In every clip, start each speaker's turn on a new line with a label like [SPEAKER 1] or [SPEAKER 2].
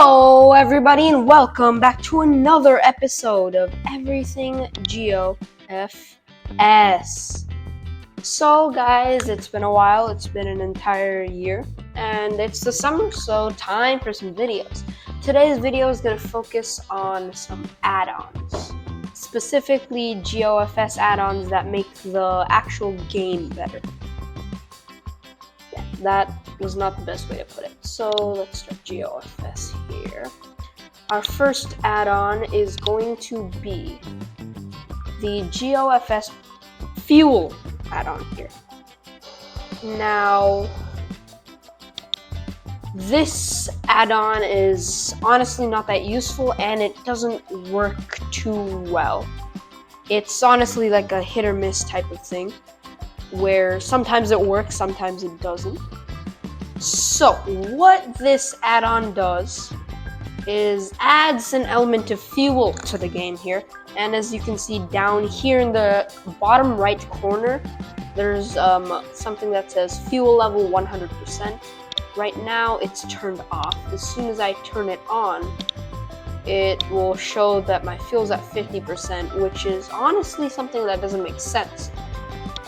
[SPEAKER 1] Hello everybody and welcome back to another episode of Everything Geo-FS. So guys, it's been a while, it's been an entire year, and it's the summer, so time for some videos. Today's video is going to focus on some add-ons, specifically Geo-FS add-ons that make the actual game better. Yeah, that was not the best way to put it. So let's start Geo-FS here. Our first add-on is going to be the Geo-FS fuel add-on here. Now, this add-on is honestly not that useful and it doesn't work too well. It's honestly like a hit or miss type of thing, where sometimes it works, sometimes it doesn't. So what this add-on does is adds an element of fuel to the game here, and as you can see down here in the bottom right corner, there's something that says fuel level 100%. Right now it's turned off. As soon as I turn it on, it will show that my fuel's at 50%, which is honestly something that doesn't make sense.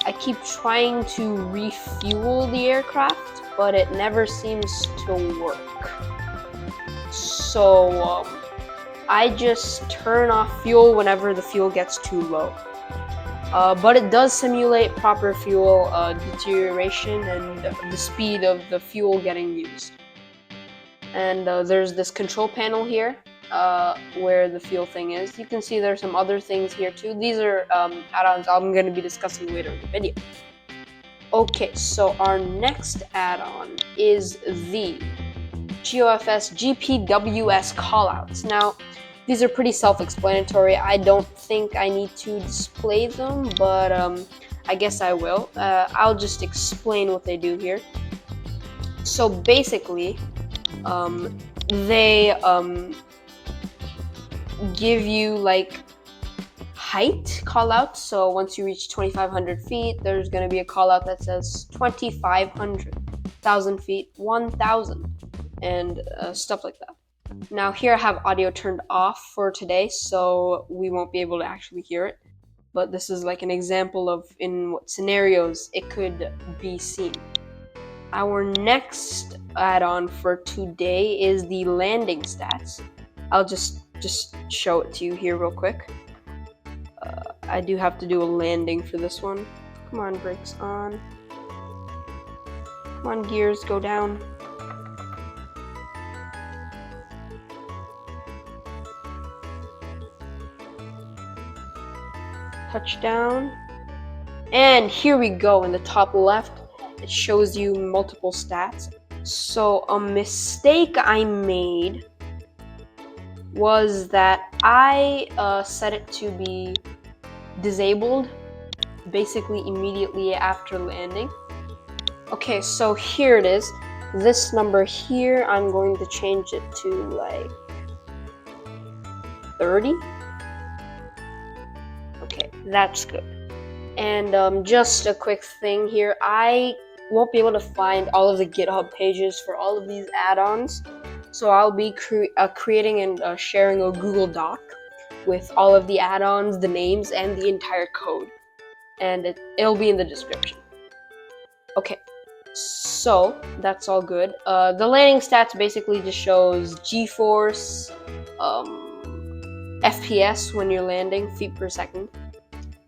[SPEAKER 1] I keep trying to refuel the aircraft, but it never seems to work. So I just turn off fuel whenever the fuel gets too low. But it does simulate proper fuel deterioration and the speed of the fuel getting used. And there's this control panel here where the fuel thing is. You can see there's some other things here too. These are add-ons I'm going to be discussing later in the video. Okay, so our next add-on is the Geo-FS GPWS callouts. Now, these are pretty self-explanatory. I don't think I need to display them, but I guess I will. I'll just explain what they do here. So basically, they give you like height callouts. So once you reach 2,500 feet, there's going to be a callout that says 2,500, 1,000 feet, 1,000, and stuff like that. Now here I have audio turned off for today, so we won't be able to actually hear it. But this is like an example of in what scenarios it could be seen. Our next add-on for today is the landing stats. I'll just show it to you here real quick. I do have to do a landing for this one. Come on, brakes on. Come on, gears, go down. Touchdown. And here we go. In the top left, it shows you multiple stats. So a mistake I made was that I set it to be disabled basically immediately after landing. Okay, so here it is. This number here, I'm going to change it to like 30. Okay, that's good. And just a quick thing here, I won't be able to find all of the GitHub pages for all of these add-ons. So I'll be creating and sharing a Google Doc with all of the add-ons, the names, and the entire code. And it'll be in the description. Okay, so that's all good. The landing stats basically just shows G-force, FPS when you're landing, feet per second.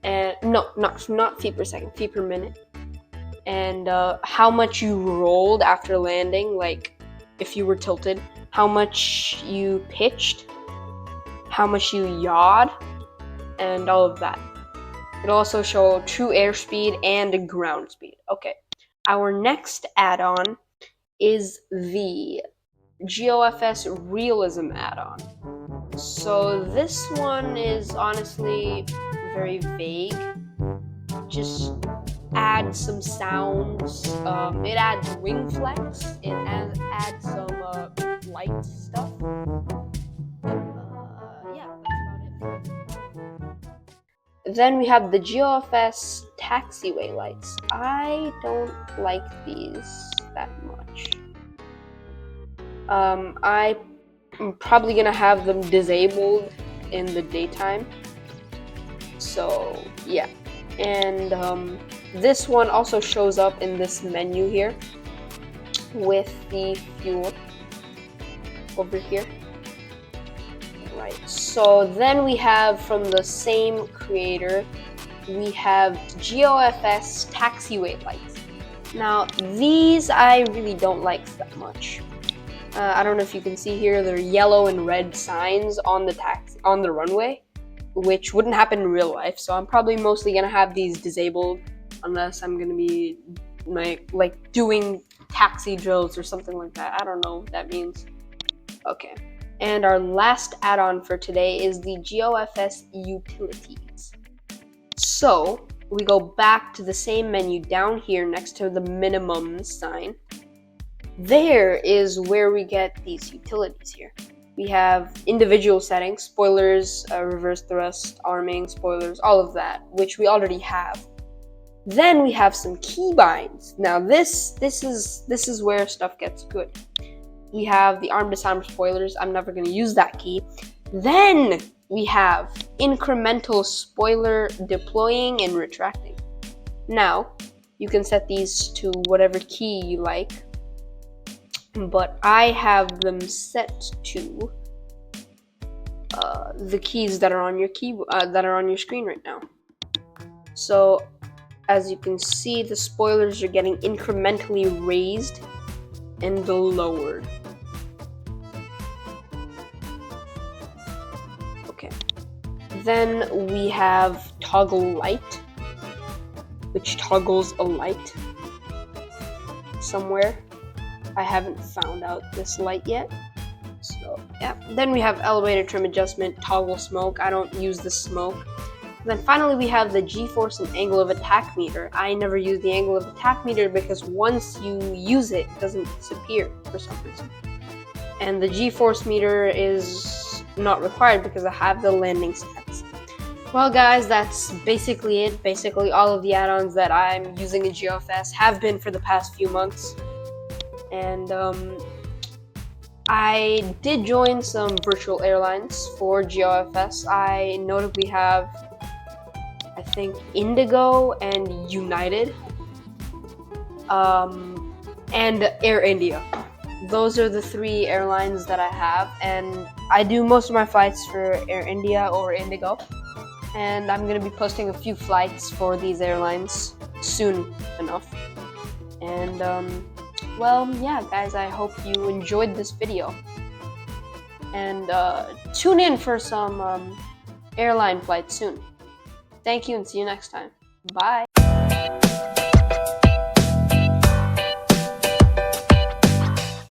[SPEAKER 1] And no, not feet per second, feet per minute. And how much you rolled after landing, like if you were tilted, how much you pitched, how much you yawed, and all of that. It'll also show true airspeed and ground speed. Okay, our next add-on is the Geo-FS realism add-on. So this one is honestly very vague. Just add some sounds. It adds wing flex. It adds some light stuff. Yeah, that's about it. Then we have the Geo-FS taxiway lights. I don't like these that much. I I'm probably gonna have them disabled in the daytime. So yeah, and this one also shows up in this menu here with the fuel over here. Right, so then we have from the same creator, we have Geo-FS taxiway lights. Now these I really don't like that much. I don't know if you can see here, they're yellow and red signs on the runway, which wouldn't happen in real life. So I'm probably mostly gonna have these disabled unless I'm gonna be like doing taxi drills or something like that. I don't know what that means. Okay. And our last add-on for today is the Geo-FS utilities. So we go back to the same menu down here next to the minimum sign. There is where we get these utilities here. We have individual settings, spoilers, reverse thrust, arming, spoilers, all of that, which we already have. Then we have some keybinds. Now this is where stuff gets good. We have the arm disarm spoilers. I'm never going to use that key. Then we have incremental spoiler deploying and retracting. Now you can set these to whatever key you like, but I have them set to the keys that are on your screen right now. So as you can see, the spoilers are getting incrementally raised and lowered. Okay. Then we have toggle light, which toggles a light somewhere. I haven't found out this light yet. So yeah. Then we have elevator trim adjustment, toggle smoke. I don't use the smoke. And then finally we have the G-force and angle of attack meter. I never use the angle of attack meter because once you use it, it doesn't disappear for some reason. And the G-force meter is not required because I have the landing stats. Well guys, that's basically it. Basically all of the add-ons that I'm using in Geo-FS have been for the past few months. And I did join some virtual airlines for Geo-FS. I notably have, I think, Indigo and United, and Air India. Those are the 3 airlines that I have, and I do most of my flights for Air India or Indigo. And I'm going to be posting a few flights for these airlines soon enough. And well, yeah, guys, I hope you enjoyed this video. And tune in for some airline flights soon. Thank you and see you next time. Bye.